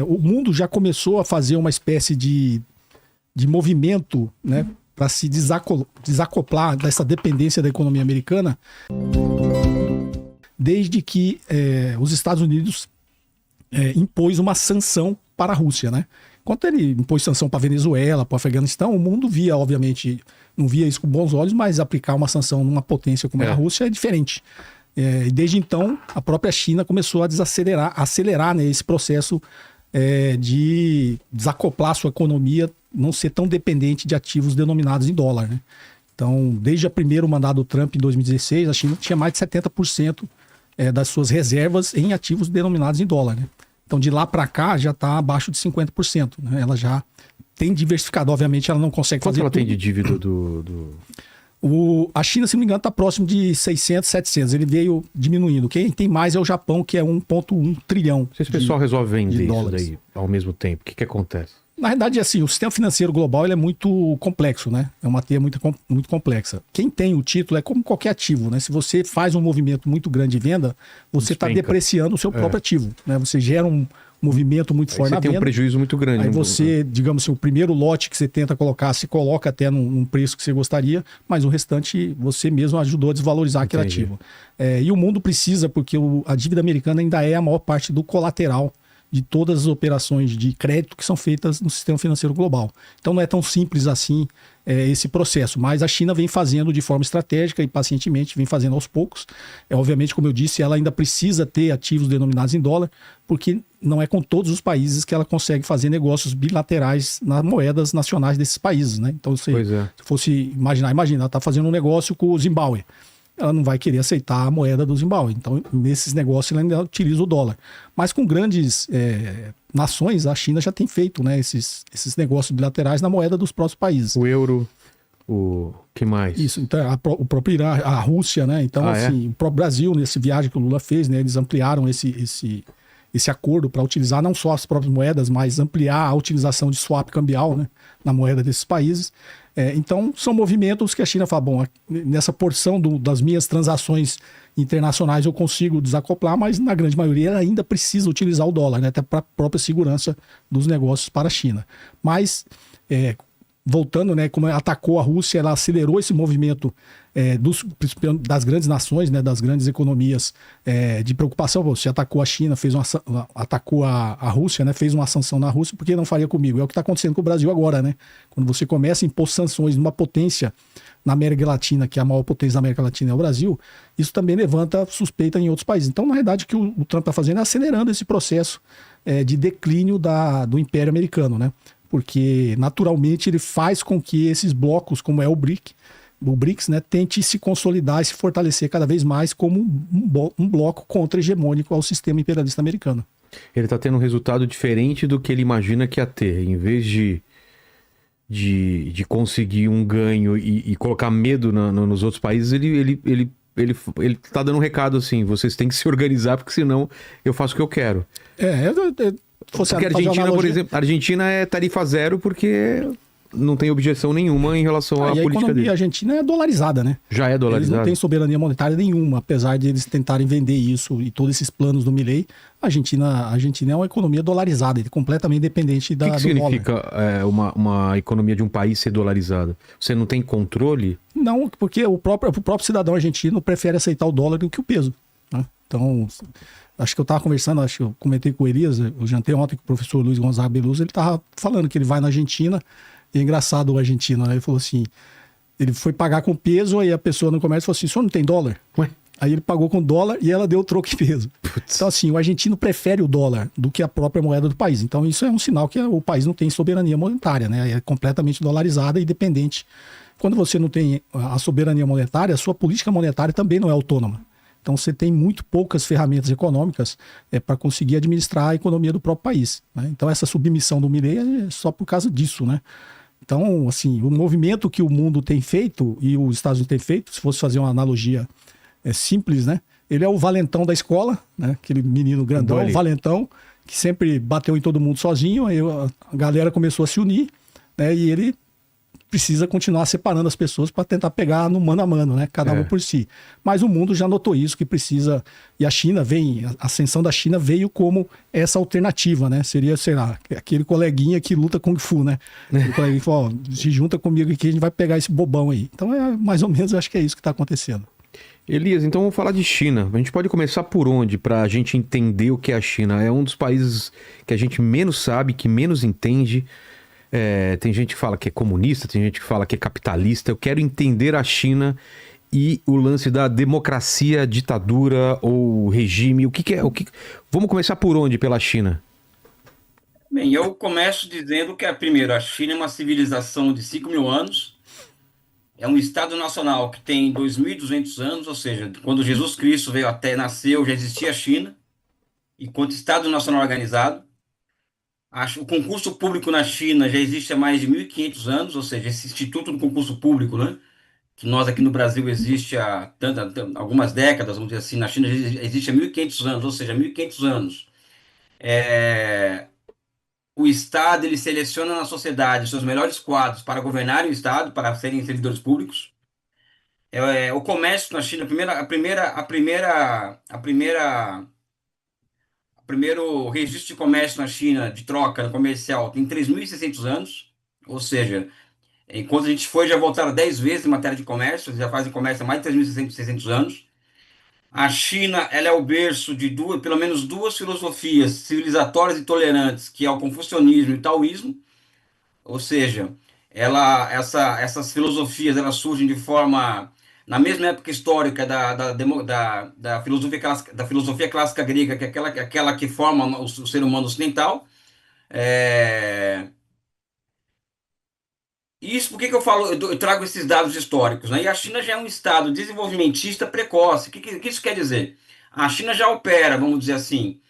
o mundo já começou a fazer uma espécie de movimento, né, para se desacoplar dessa dependência da economia americana, desde que os Estados Unidos impôs uma sanção para a Rússia, né? Enquanto ele impôs sanção para a Venezuela, para o Afeganistão, o mundo via, obviamente, não via isso com bons olhos, mas aplicar uma sanção numa potência como a Rússia é diferente. E desde então, a própria China começou a acelerar, né, esse processo de desacoplar sua economia, não ser tão dependente de ativos denominados em dólar, né? Então, desde o primeiro mandato do Trump, em 2016, a China tinha mais de 70% das suas reservas em ativos denominados em dólar, né? Então, de lá para cá, já está abaixo de 50%. Né? Ela já tem diversificado. Obviamente, ela não consegue fazer Quanto ela tudo. tem de dívida A China, se não me engano, está próximo de 600, 700. Ele veio diminuindo. Quem tem mais é o Japão, que é 1,1 trilhão. Se esse pessoal resolve vender isso dólares daí ao mesmo tempo, o que acontece? Na verdade, assim, o sistema financeiro global ele é muito complexo, né? É uma teia muito complexa. Quem tem o título é como qualquer ativo, né? Se você faz um movimento muito grande de venda, você está depreciando o seu próprio ativo, né? Você gera um movimento muito forte na venda. Você tem um prejuízo muito grande. Aí você, digamos assim, o primeiro lote que você tenta colocar, se coloca até num preço que você gostaria, mas o restante você mesmo ajudou a desvalorizar aquele ativo. E o mundo precisa, porque a dívida americana ainda é a maior parte do colateral de todas as operações de crédito que são feitas no sistema financeiro global. Então não é tão simples assim esse processo, mas a China vem fazendo de forma estratégica e pacientemente vem fazendo aos poucos. Obviamente, como eu disse, ela ainda precisa ter ativos denominados em dólar, porque não é com todos os países que ela consegue fazer negócios bilaterais nas moedas nacionais desses países, né? Então, se fosse imagina, ela está fazendo um negócio com o Zimbábue. Ela não vai querer aceitar a moeda do Zimbábue. Então, nesses negócios, ela ainda utiliza o dólar. Mas com grandes nações, a China já tem feito, né, esses negócios bilaterais na moeda dos próprios países. O euro, o que mais? Isso, então o próprio Irã, a Rússia, né? Então, o próprio Brasil, nesse viagem que o Lula fez, né, eles ampliaram esse acordo para utilizar não só as próprias moedas, mas ampliar a utilização de swap cambial, né, na moeda desses países. Então, são movimentos que a China fala, bom, nessa porção das minhas transações internacionais eu consigo desacoplar, mas na grande maioria ela ainda precisa utilizar o dólar, né, até para a própria segurança dos negócios para a China. Mas, voltando, né, como ela atacou a Rússia, ela acelerou esse movimento das grandes nações, né, das grandes economias, de preocupação. Você atacou a China, atacou a Rússia, né, fez uma sanção na Rússia, por que não faria comigo? É o que está acontecendo com o Brasil agora, né? Quando você começa a impor sanções numa potência na América Latina, que é a maior potência da América Latina é o Brasil, isso também levanta suspeita em outros países. Então, na verdade, o que o Trump está fazendo é acelerando esse processo de declínio do Império Americano, né? Porque, naturalmente, ele faz com que esses blocos, como é o BRICS, né, tente se consolidar e se fortalecer cada vez mais como um bloco contra-hegemônico ao sistema imperialista americano. Ele está tendo um resultado diferente do que ele imagina que ia ter. Em vez de conseguir um ganho e colocar medo nos outros países, ele está dando um recado assim, vocês têm que se organizar, porque senão eu faço o que eu quero. Porque a Argentina, por exemplo, a Argentina é tarifa zero porque não tem objeção nenhuma em relação à política dele. A economia argentina é dolarizada, né? Já é dolarizada. Eles não têm soberania monetária nenhuma, apesar de eles tentarem vender isso e todos esses planos do Milei. A Argentina é uma economia dolarizada, completamente dependente do dólar. O que significa uma economia de um país ser dolarizada? Você não tem controle? Não, porque o próprio cidadão argentino prefere aceitar o dólar do que o peso, né? Então, acho que eu estava conversando, acho que eu comentei com o Elias, eu jantei ontem com o professor Luiz Gonzaga Beluso, ele estava falando que ele vai na Argentina, e é engraçado o argentino, né? Ele falou assim, ele foi pagar com peso, aí a pessoa no comércio falou assim, o senhor não tem dólar? Ué? Aí ele pagou com dólar e ela deu o troco em peso. Putz. Então assim, o argentino prefere o dólar do que a própria moeda do país. Então isso é um sinal que o país não tem soberania monetária, né? É completamente dolarizada e dependente. Quando você não tem a soberania monetária, a sua política monetária também não é autônoma. Então você tem muito poucas ferramentas econômicas para conseguir administrar a economia do próprio país, né? Então essa submissão do Milei é só por causa disso, né? Então, assim, o movimento que o mundo tem feito e os Estados Unidos têm feito, se fosse fazer uma analogia simples, né? Ele é o valentão da escola, né? Aquele menino grandão, o valentão, que sempre bateu em todo mundo sozinho, aí a galera começou a se unir, né? E ele precisa continuar separando as pessoas para tentar pegar no mano a mano, né? Cada um por si. Mas o mundo já notou isso, que precisa... E a China a ascensão da China veio como essa alternativa, né? Seria, sei lá, aquele coleguinha que luta Kung Fu, né? O coleguinha que falou, ó, se junta comigo aqui, a gente vai pegar esse bobão aí. Então, mais ou menos, acho que é isso que está acontecendo. Elias, então vamos falar de China. A gente pode começar por onde para a gente entender o que é a China? É um dos países que a gente menos sabe, que menos entende. Tem gente que fala que é comunista, tem gente que fala que é capitalista. Eu quero entender a China e o lance da democracia, ditadura ou regime. O que é? Vamos começar por onde pela China? Bem, eu começo dizendo que, primeiro, a China é uma civilização de 5 mil anos. É um Estado nacional que tem 2.200 anos, ou seja, quando Jesus Cristo nasceu, já existia a China, enquanto Estado nacional organizado. O concurso público na China já existe há mais de 1.500 anos, ou seja, esse Instituto do Concurso Público, né, que nós aqui no Brasil existe há algumas décadas, vamos dizer assim, na China já existe há 1.500 anos, ou seja, 1.500 anos. O Estado ele seleciona na sociedade os seus melhores quadros para governarem o Estado, para serem servidores públicos. O comércio na China, o primeiro registro de comércio na China, de troca comercial, tem 3.600 anos, ou seja, enquanto a gente foi, já voltaram 10 vezes em matéria de comércio, eles já fazem comércio há mais de 3.600 anos. A China, ela é o berço de pelo menos duas filosofias civilizatórias e tolerantes, que é o confucionismo e o taoísmo, ou seja, essas filosofias elas surgem de forma na mesma época histórica da filosofia clássica grega, que é aquela que forma o ser humano ocidental. Isso, por que eu falo, eu trago esses dados históricos, né? E a China já é um estado desenvolvimentista precoce. O que isso quer dizer? A China já opera, vamos dizer assim,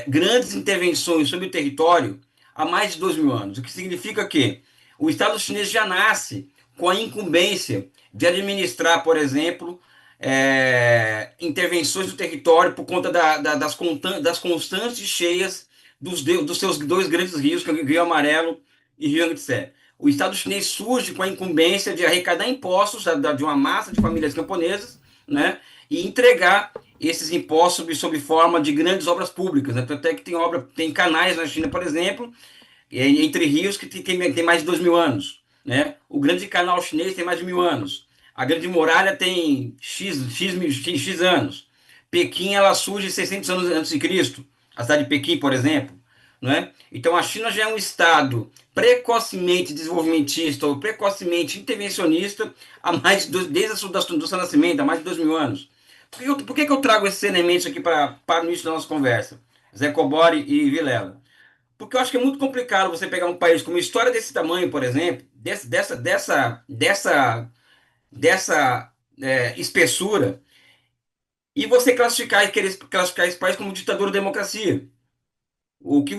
grandes intervenções sobre o território há mais de 2.000 anos, o que significa que o Estado chinês já nasce com a incumbência de administrar, por exemplo, intervenções do território por conta das constantes cheias dos seus dois grandes rios, que é o Rio Amarelo e Rio Yangtze. O Estado chinês surge com a incumbência de arrecadar impostos de uma massa de famílias camponesas, né, e entregar esses impostos sob forma de grandes obras públicas, né? Até que tem canais na China, por exemplo, entre rios que tem mais de 2.000 anos. Né? O Grande Canal Chinês tem mais de 1.000 anos. A Grande Muralha tem X anos. Pequim ela surge 600 anos antes de Cristo. A cidade de Pequim, por exemplo. Né? Então a China já é um estado precocemente desenvolvimentista ou precocemente intervencionista desde do seu nascimento, há mais de 2.000 anos. Por que eu trago esses elementos aqui para o início da nossa conversa? Zé Cobori e Vilela. Porque eu acho que é muito complicado você pegar um país com uma história desse tamanho, por exemplo, dessa espessura, e você querer classificar esse país como ditadura ou democracia. O que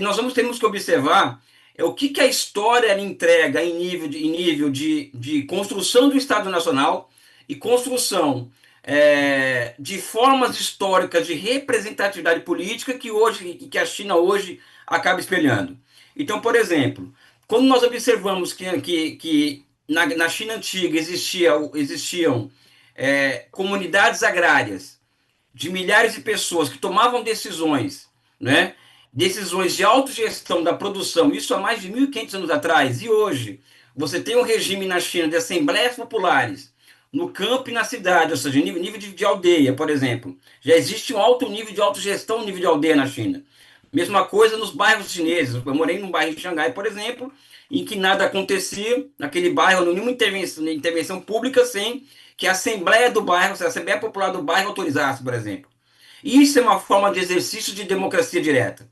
nós temos que observar é o que a história ela entrega em nível de construção do Estado Nacional e construção de formas históricas de representatividade política que a China hoje acaba espelhando. Então, por exemplo, quando nós observamos que na China antiga existiam comunidades agrárias de milhares de pessoas que tomavam decisões, né? Decisões de autogestão da produção, isso há mais de 1.500 anos atrás, e hoje você tem um regime na China de assembleias populares, no campo e na cidade, ou seja, nível de aldeia, por exemplo. Já existe um alto nível de autogestão, nível de aldeia na China. Mesma coisa nos bairros chineses. Eu morei num bairro de Xangai, por exemplo, em que nada acontecia naquele bairro, nenhuma intervenção pública sem que a Assembleia do bairro, a Assembleia Popular do bairro autorizasse, por exemplo. Isso é uma forma de exercício de democracia direta.